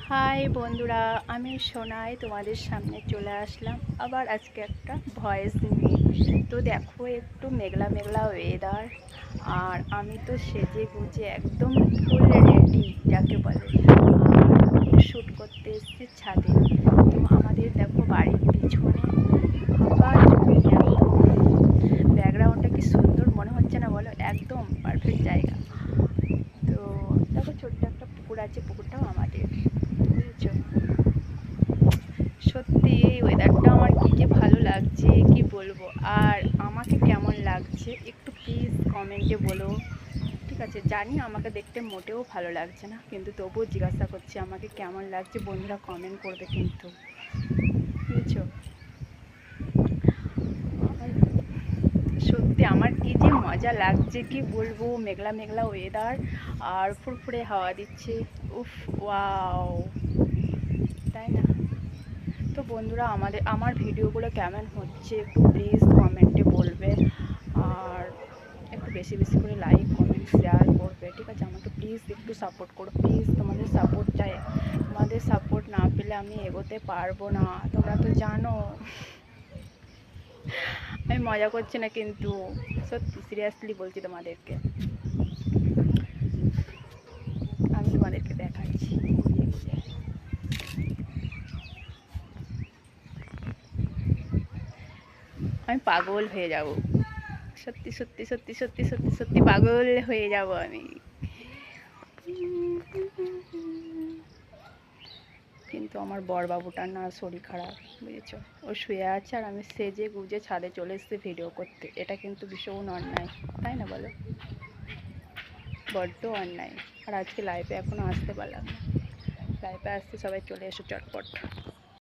High বন্ধুরা, আমি সোনাই তোমাদের সামনে চলে আসলাম আবার আজকে একটা ভয়েস নিয়ে। তো দেখো, একটু মেঘলা মেঘলা ওয়েদার, আর আমি তো সেজে গুজে একদম ফুল রেডি যাকে বলে। আর শ্যুট করতে এসেছি ছাদে। তো আমাদের দেখো বাড়ির পিছনে ফাঁকা জমি, একদম ব্যাকগ্রাউন্ডটা কি সুন্দর মনে হচ্ছে না বলো? একদম পারফেক্ট জায়গা। তো দেখো, ছোট্ট একটা পুকুর আছে, পুকুরটাও আমাদের, বুঝেছো? সত্যি এই ওয়েদারটা আমার কী যে ভালো লাগছে কি বলবো। আর আমাকে কেমন লাগছে একটু প্লিজ কমেন্টে বলো। ঠিক আছে, জানি আমাকে দেখতে মোটেও ভালো লাগছে না, কিন্তু তবুও জিজ্ঞাসা করছি আমাকে কেমন লাগছে। বন্ধুরা কমেন্ট করবে কিন্তু, বুঝেছো? সত্যি আমার কি যে মজা লাগছে কি বলবো, মেঘলা মেঘলা ওয়েদার আর ফুরফুরে হাওয়া দিচ্ছে। উফ, ওয়াও, তাই না? তো বন্ধুরা, আমার ভিডিওগুলো কেমন হচ্ছে একটু প্লিজ কমেন্টে বলবে। আর একটু বেশি বেশি করে লাইক কমেন্ট শেয়ার করবে, ঠিক আছে? আমাকে প্লিজ একটু সাপোর্ট করো, প্লিজ। তোমাদের সাপোর্ট চাই। তোমাদের সাপোর্ট না পেলে আমি এগোতে পারবো না, তোমরা তো জানো। আমি মজা করছি না কিন্তু, সত্যি সিরিয়াসলি বলছি তোমাদেরকে। আমি তোমাদেরকে দেখাচ্ছি, আমি পাগল হয়ে যাব। সত্যি সত্যি সত্যি সত্যি সত্যি সত্যি পাগল হয়ে যাব আমি। কিন্তু আমার বরবাবুটার না শরীর খারাপ, বুঝেছো? ও শুয়ে আছে আর আমি সেজে গুজে ছাদে চলে এসেছি ভিডিও করতে। এটা কিন্তু ভীষণ অন্যায়, তাই না বলো? বড্ড অন্যায়। আর আজকে লাইভে এখনও আসতে পারলাম না। লাইভে আসতে সবাই চলে এসো চটপট।